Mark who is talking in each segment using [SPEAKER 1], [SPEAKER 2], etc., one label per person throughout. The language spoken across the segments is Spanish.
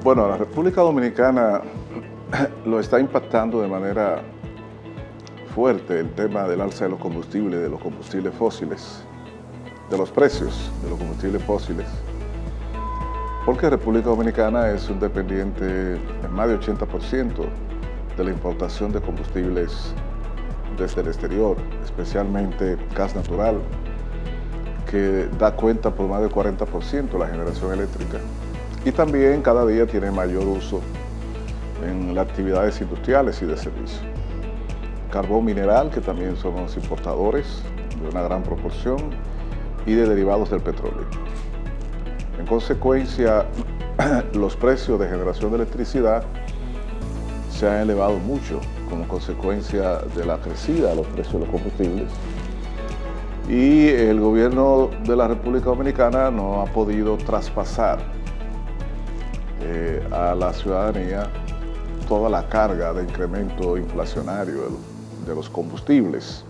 [SPEAKER 1] Bueno, a la República Dominicana lo está impactando de manera fuerte el tema del alza de los combustibles fósiles, de los precios de los combustibles fósiles, porque República Dominicana es un dependiente en más de 80% de la importación de combustibles desde el exterior, especialmente gas natural, que da cuenta por más del 40% de la generación eléctrica. Y también cada día tiene mayor uso en las actividades industriales y de servicio. Carbón mineral, que también somos importadores de una gran proporción, y de derivados del petróleo. En consecuencia, los precios de generación de electricidad se han elevado mucho como consecuencia de la crecida de los precios de los combustibles. Y el gobierno de la República Dominicana no ha podido traspasar a la ciudadanía toda la carga de incremento inflacionario de los combustibles,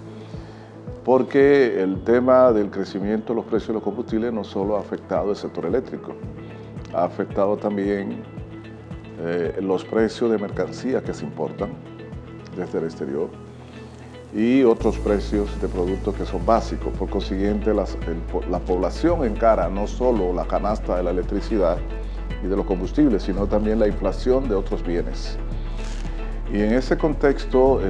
[SPEAKER 1] porque el tema del crecimiento de los precios de los combustibles no solo ha afectado el sector eléctrico, ha afectado también los precios de mercancías que se importan desde el exterior y otros precios de productos que son básicos. Por consiguiente, la población encara no solo la canasta de la electricidad y de los combustibles, sino también la inflación de otros bienes. Y en ese contexto,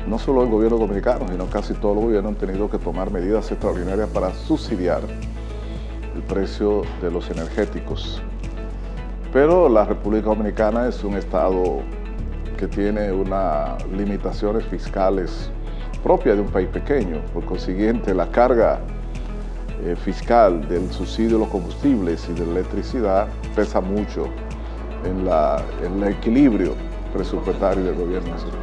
[SPEAKER 1] no solo el gobierno dominicano, sino casi todos los gobiernos han tenido que tomar medidas extraordinarias para subsidiar el precio de los energéticos. Pero la República Dominicana es un estado que tiene unas limitaciones fiscales propias de un país pequeño. Por consiguiente, la carga fiscal del subsidio de los combustibles y de la electricidad pesa mucho en el equilibrio presupuestario del gobierno nacional.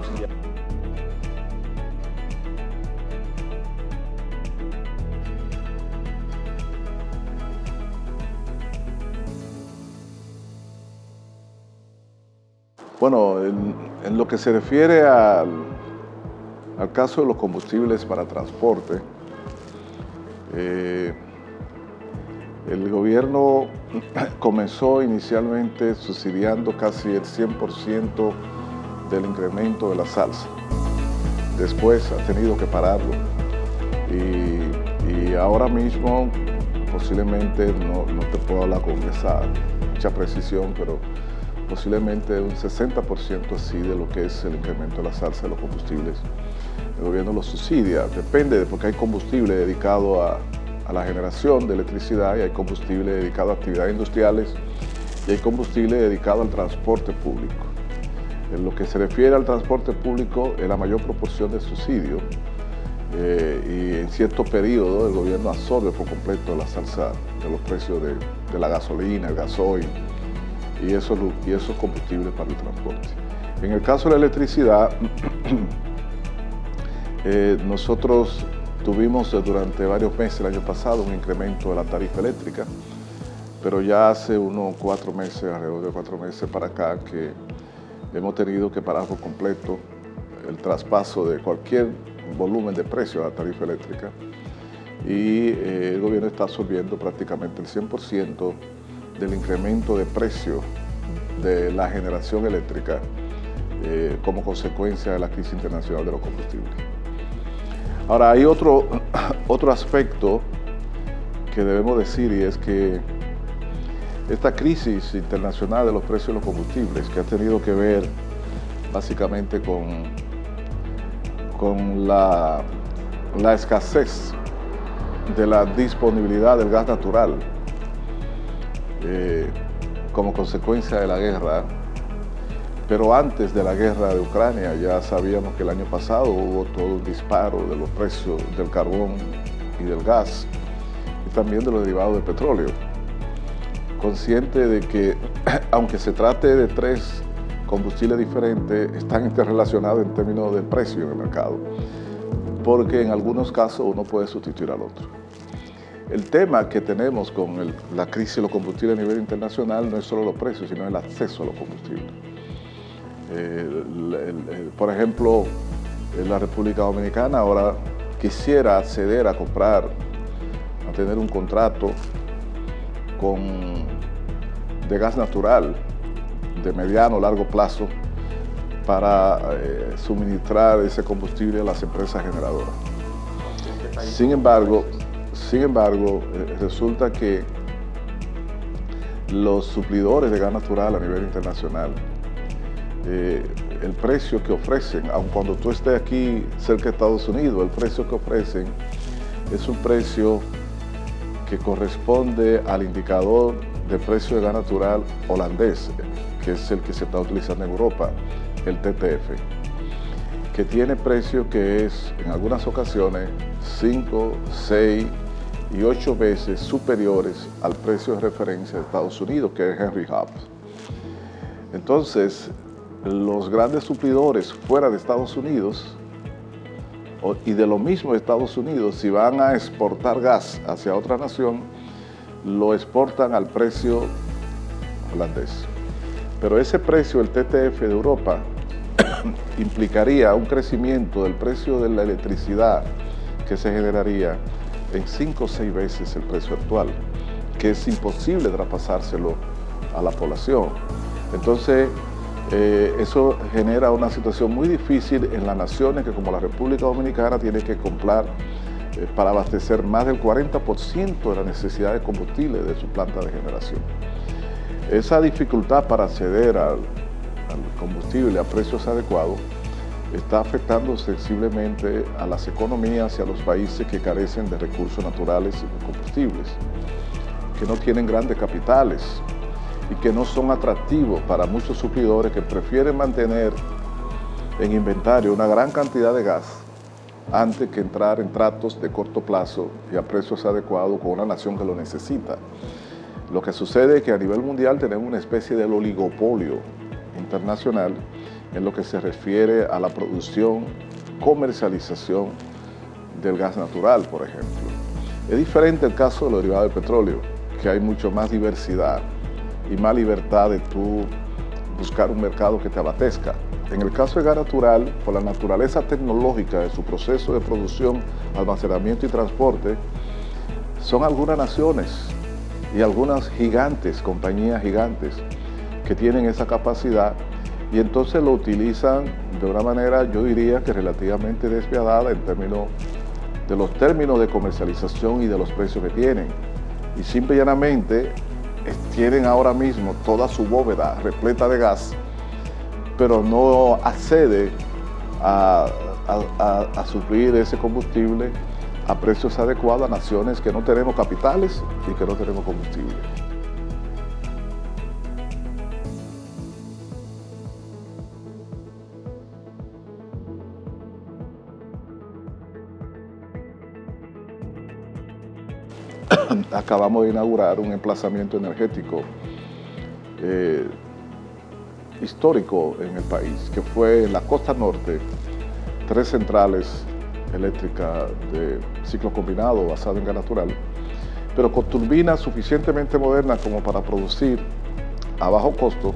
[SPEAKER 1] Bueno, en lo que se refiere al caso de los combustibles para transporte, el gobierno comenzó inicialmente subsidiando casi el 100% del incremento de la salsa. Después ha tenido que pararlo y ahora mismo posiblemente, no te puedo hablar con mucha precisión, pero posiblemente un 60% así de lo que es el incremento de la salsa de los combustibles. El gobierno lo subsidia, depende, porque hay combustible dedicado a la generación de electricidad y hay combustible dedicado a actividades industriales y hay combustible dedicado al transporte público. En lo que se refiere al transporte público, es la mayor proporción de subsidio y en cierto periodo el gobierno absorbe por completo la salsa de los precios de la gasolina, el gasoil y esos combustibles para el transporte. En el caso de la electricidad, nosotros tuvimos durante varios meses el año pasado un incremento de la tarifa eléctrica, pero ya hace alrededor de 4 meses para acá, que hemos tenido que parar por completo el traspaso de cualquier volumen de precio a la tarifa eléctrica y el gobierno está absorbiendo prácticamente el 100% del incremento de precio de la generación eléctrica como consecuencia de la crisis internacional de los combustibles. Ahora, hay otro aspecto que debemos decir, y es que esta crisis internacional de los precios de los combustibles, que ha tenido que ver básicamente con la escasez de la disponibilidad del gas natural como consecuencia de la guerra, pero antes de la guerra de Ucrania ya sabíamos que el año pasado hubo todo un disparo de los precios del carbón y del gas y también de los derivados del petróleo. Consciente de que, aunque se trate de 3 combustibles diferentes, están interrelacionados en términos del precio en el mercado, porque en algunos casos uno puede sustituir al otro. El tema que tenemos con la crisis de los combustibles a nivel internacional no es solo los precios, sino el acceso a los combustibles. Por ejemplo, la República Dominicana ahora quisiera acceder a comprar, a tener un contrato de gas natural de mediano o largo plazo para suministrar ese combustible a las empresas generadoras. Sin embargo, resulta que los suplidores de gas natural a nivel internacional, el precio que ofrecen, aun cuando tú estés aquí cerca de Estados Unidos, el precio que ofrecen es un precio que corresponde al indicador de precio de gas natural holandés, que es el que se está utilizando en Europa, el TTF, que tiene precio que es en algunas ocasiones 5, 6 y 8 veces superiores al precio de referencia de Estados Unidos, que es Henry Hub. Entonces, los grandes suplidores fuera de Estados Unidos y de lo mismo de Estados Unidos, si van a exportar gas hacia otra nación, lo exportan al precio holandés. Pero ese precio, el TTF de Europa, implicaría un crecimiento del precio de la electricidad que se generaría en 5 o 6 veces el precio actual, que es imposible traspasárselo a la población. Entonces, eso genera una situación muy difícil en las naciones que, como la República Dominicana, tiene que comprar para abastecer más del 40% de la necesidad de combustible de su planta de generación. Esa dificultad para acceder al combustible a precios adecuados está afectando sensiblemente a las economías y a los países que carecen de recursos naturales y combustibles, que no tienen grandes capitales y que no son atractivos para muchos suplidores que prefieren mantener en inventario una gran cantidad de gas antes que entrar en tratos de corto plazo y a precios adecuados con una nación que lo necesita. Lo que sucede es que a nivel mundial tenemos una especie de oligopolio internacional en lo que se refiere a la producción, comercialización del gas natural, por ejemplo. Es diferente el caso de los derivados del petróleo, que hay mucho más diversidad y más libertad de tú buscar un mercado que te abastezca. En el caso del gas natural, por la naturaleza tecnológica de su proceso de producción, almacenamiento y transporte, son algunas naciones y algunas gigantes, compañías gigantes, que tienen esa capacidad y entonces lo utilizan de una manera, yo diría que relativamente despiadada en términos de los términos de comercialización y de los precios que tienen. Y simple y llanamente tienen ahora mismo toda su bóveda repleta de gas, pero no accede a suplir ese combustible a precios adecuados a naciones que no tenemos capitales y que no tenemos combustible. Acabamos de inaugurar un emplazamiento energético histórico en el país, que fue en la costa norte, 3 centrales eléctricas de ciclo combinado basado en gas natural, pero con turbinas suficientemente modernas como para producir a bajo costo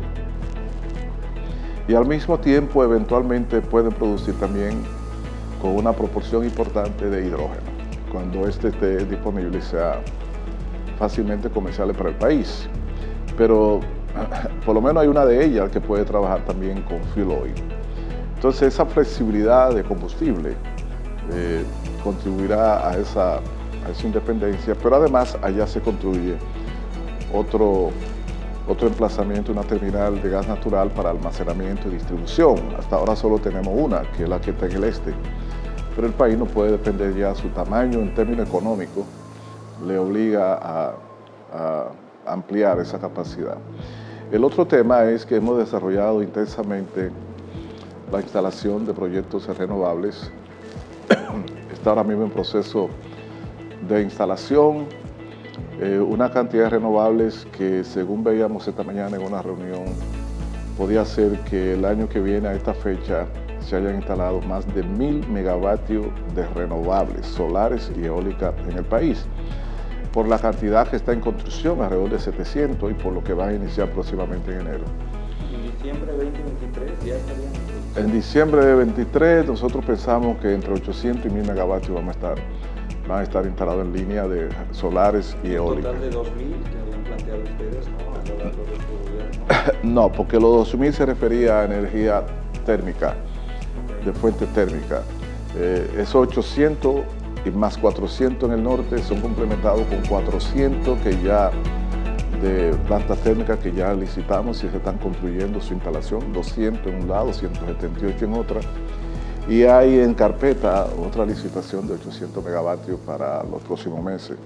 [SPEAKER 1] y al mismo tiempo eventualmente pueden producir también con una proporción importante de hidrógeno, cuando este esté disponible y sea fácilmente comerciable para el país. Pero por lo menos hay una de ellas que puede trabajar también con fuel oil. Entonces esa flexibilidad de combustible contribuirá a esa independencia, pero además allá se construye otro emplazamiento, una terminal de gas natural para almacenamiento y distribución. Hasta ahora solo tenemos una, que es la que está en el este, pero el país no puede depender ya, su tamaño en términos económicos le obliga a ampliar esa capacidad. El otro tema es que hemos desarrollado intensamente la instalación de proyectos renovables. Está ahora mismo en proceso de instalación una cantidad de renovables que, según veíamos esta mañana en una reunión, podía ser que el año que viene a esta fecha se hayan instalado más de 1000 megavatios de renovables solares y eólicas en el país, por la cantidad que está en construcción, alrededor de 700, y por lo que van a iniciar próximamente en enero.
[SPEAKER 2] ¿En diciembre de 2023 ya estarían?
[SPEAKER 1] En diciembre de 2023 nosotros pensamos que entre 800 y 1000 megavatios van a estar instalados en línea de solares y eólicas.
[SPEAKER 2] ¿Un total de 2000 que habían planteado ustedes, ¿no?, a lo largo de su gobierno.
[SPEAKER 1] No, porque los 2000 se refería a energía térmica, de fuente térmica. Esos 800 y más 400 en el norte son complementados con 400 que ya de plantas térmicas que ya licitamos y se están construyendo su instalación, 200 en un lado, 178 en otra. Y hay en carpeta otra licitación de 800 megavatios para los próximos meses.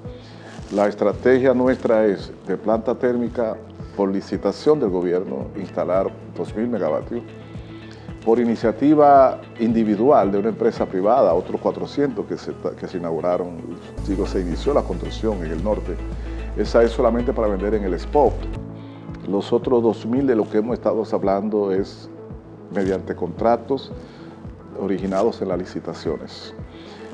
[SPEAKER 1] La estrategia nuestra es de planta térmica por licitación del gobierno instalar 2000 megavatios. Por iniciativa individual de una empresa privada, otros 400 que se inauguraron, digo, se inició la construcción en el norte. Esa es solamente para vender en el spot. Los otros 2000 de lo que hemos estado hablando es mediante contratos originados en las licitaciones.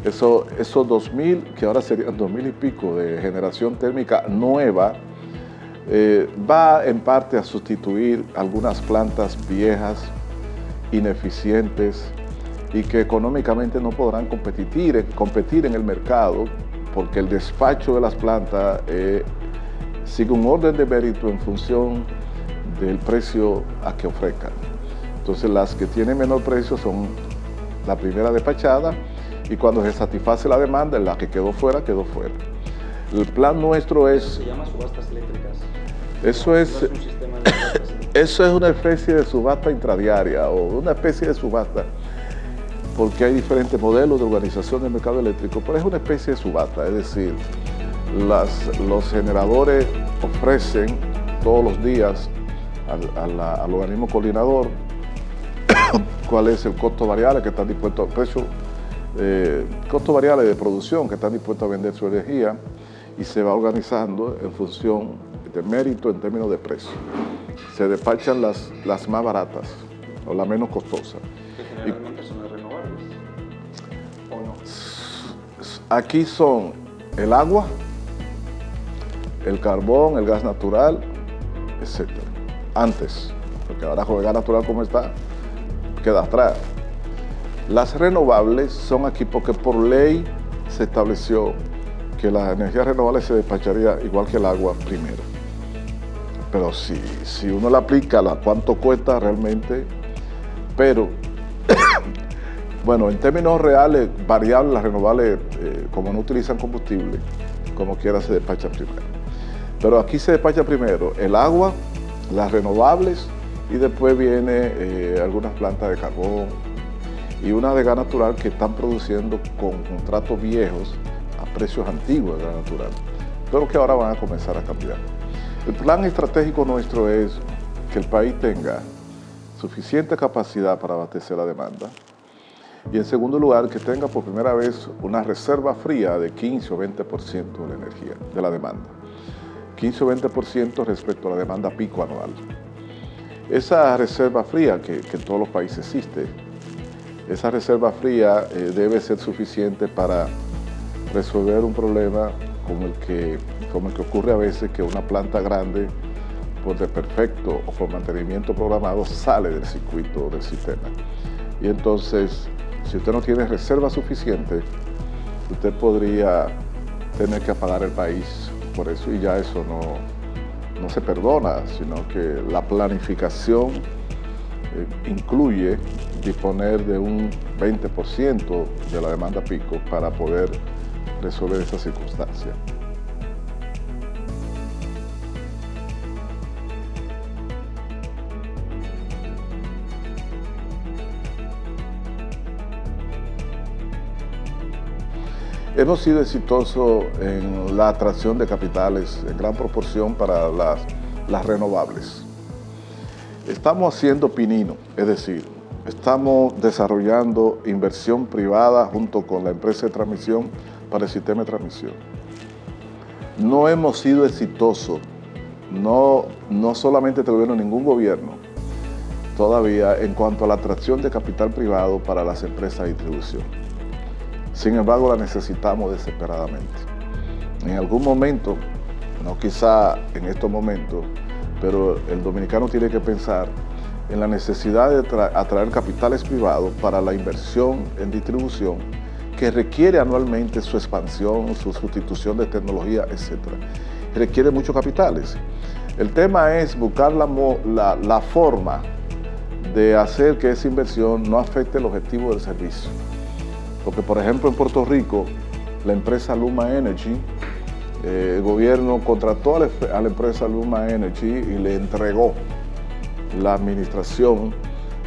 [SPEAKER 1] Esos 2000, que ahora serían 2000 y pico de generación térmica nueva, va en parte a sustituir algunas plantas viejas, ineficientes y que económicamente no podrán competir en el mercado porque el despacho de las plantas sigue un orden de mérito en función del precio a que ofrezcan. Entonces las que tienen menor precio son la primera despachada y cuando se satisface la demanda, la que quedó fuera, quedó fuera. El plan nuestro es...
[SPEAKER 2] Se llama subastas eléctricas.
[SPEAKER 1] Eso es...
[SPEAKER 2] No es un sistema de subastas eléctricas.
[SPEAKER 1] Eso es una especie de subasta intradiaria o una especie de subasta, porque hay diferentes modelos de organización del mercado eléctrico, pero es una especie de subasta, es decir, los generadores ofrecen todos los días al organismo coordinador cuál es el costo variable que están dispuestos, costo variable de producción que están dispuestos a vender su energía y se va organizando en función de mérito en términos de precio. Se despachan las más baratas o las menos costosas.
[SPEAKER 2] Que generalmente son las renovables, ¿o no?
[SPEAKER 1] Aquí son el agua, el carbón, el gas natural, etc. Antes, porque ahora con el gas natural como está, queda atrás. Las renovables son aquí porque por ley se estableció que las energías renovables se despacharía igual que el agua primero. Pero si uno la aplica, ¿cuánto cuesta realmente? Pero, bueno, en términos reales, variables, las renovables, como no utilizan combustible, como quiera se despacha primero. Pero aquí se despacha primero el agua, las renovables, y después viene algunas plantas de carbón y una de gas natural que están produciendo con contratos viejos a precios antiguos de gas natural, pero que ahora van a comenzar a cambiar. El plan estratégico nuestro es que el país tenga suficiente capacidad para abastecer la demanda y, en segundo lugar, que tenga por primera vez una reserva fría de 15 o 20% de la energía, de la demanda. 15 o 20% respecto a la demanda pico anual. Esa reserva fría, que en todos los países existe, esa reserva fría debe ser suficiente para resolver un problema como el que ocurre a veces, que una planta grande, por desperfecto o por mantenimiento programado, sale del circuito del sistema. Y entonces, si usted no tiene reserva suficiente, usted podría tener que apagar el país por eso, y ya eso no se perdona, sino que la planificación incluye disponer de un 20% de la demanda pico para poder resolver esa circunstancia. Hemos sido exitosos en la atracción de capitales en gran proporción para las renovables. Estamos haciendo pinino, es decir, estamos desarrollando inversión privada junto con la empresa de transmisión para el sistema de transmisión. No hemos sido exitosos, no solamente este gobierno, ningún gobierno todavía en cuanto a la atracción de capital privado para las empresas de distribución. Sin embargo, la necesitamos desesperadamente. En algún momento, no quizá en estos momentos, pero el dominicano tiene que pensar en la necesidad de atraer capitales privados para la inversión en distribución que requiere anualmente su expansión, su sustitución de tecnología, etc. requiere muchos capitales. El tema es buscar la forma de hacer que esa inversión no afecte el objetivo del servicio. Porque, por ejemplo, en Puerto Rico, la empresa Luma Energy, el gobierno contrató a la empresa Luma Energy y le entregó la administración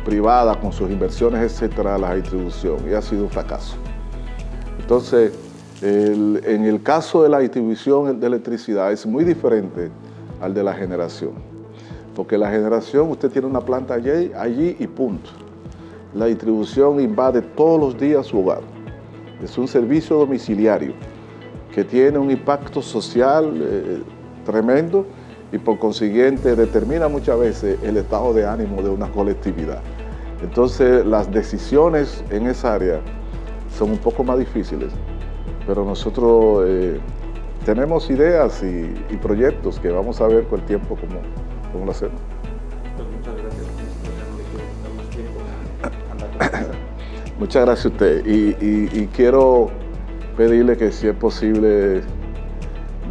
[SPEAKER 1] privada con sus inversiones, etcétera, a la distribución, y ha sido un fracaso. Entonces, en el caso de la distribución de electricidad es muy diferente al de la generación, porque la generación usted tiene una planta allí y punto. La distribución invade todos los días su hogar. Es un servicio domiciliario que tiene un impacto social tremendo y por consiguiente determina muchas veces el estado de ánimo de una colectividad. Entonces las decisiones en esa área son un poco más difíciles, pero nosotros tenemos ideas y proyectos que vamos a ver con el tiempo cómo lo hacemos.
[SPEAKER 2] Pues muchas gracias, ministro. Ya no le quiero quitar más tiempo. Anda con
[SPEAKER 1] Muchas gracias a usted y quiero pedirle que, si es posible,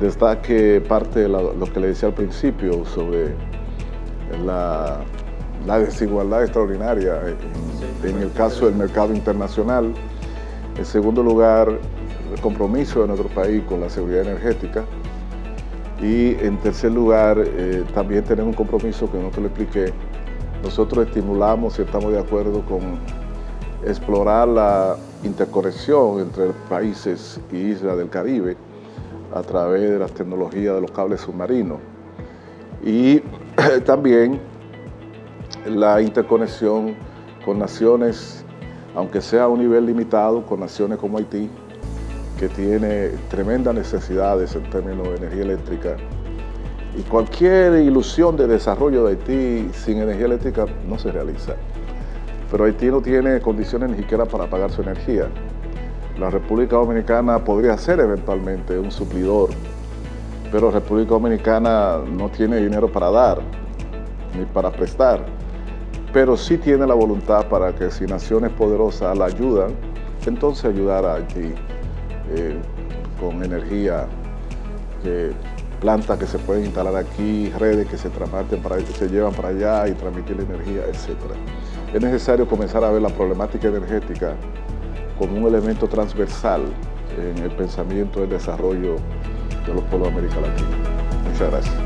[SPEAKER 1] destaque parte de lo que le decía al principio sobre la desigualdad extraordinaria en el caso del mercado internacional. En segundo lugar, el compromiso de nuestro país con la seguridad energética. Y en tercer lugar, también tenemos un compromiso que no te lo expliqué. Nosotros estimulamos y estamos de acuerdo con explorar la interconexión entre países y islas del Caribe a través de las tecnologías de los cables submarinos. Y también la interconexión con naciones, aunque sea a un nivel limitado, con naciones como Haití, que tiene tremendas necesidades en términos de energía eléctrica. Y cualquier ilusión de desarrollo de Haití sin energía eléctrica no se realiza. Pero Haití no tiene condiciones ni siquiera para pagar su energía. La República Dominicana podría ser eventualmente un suplidor, pero República Dominicana no tiene dinero para dar, ni para prestar, pero sí tiene la voluntad para que, si naciones poderosas la ayudan, entonces ayudar a Haití con energía, plantas que se pueden instalar aquí, redes que se llevan para allá y transmitir la energía, etc. Es necesario comenzar a ver la problemática energética como un elemento transversal en el pensamiento del desarrollo de los pueblos de América Latina. Muchas gracias.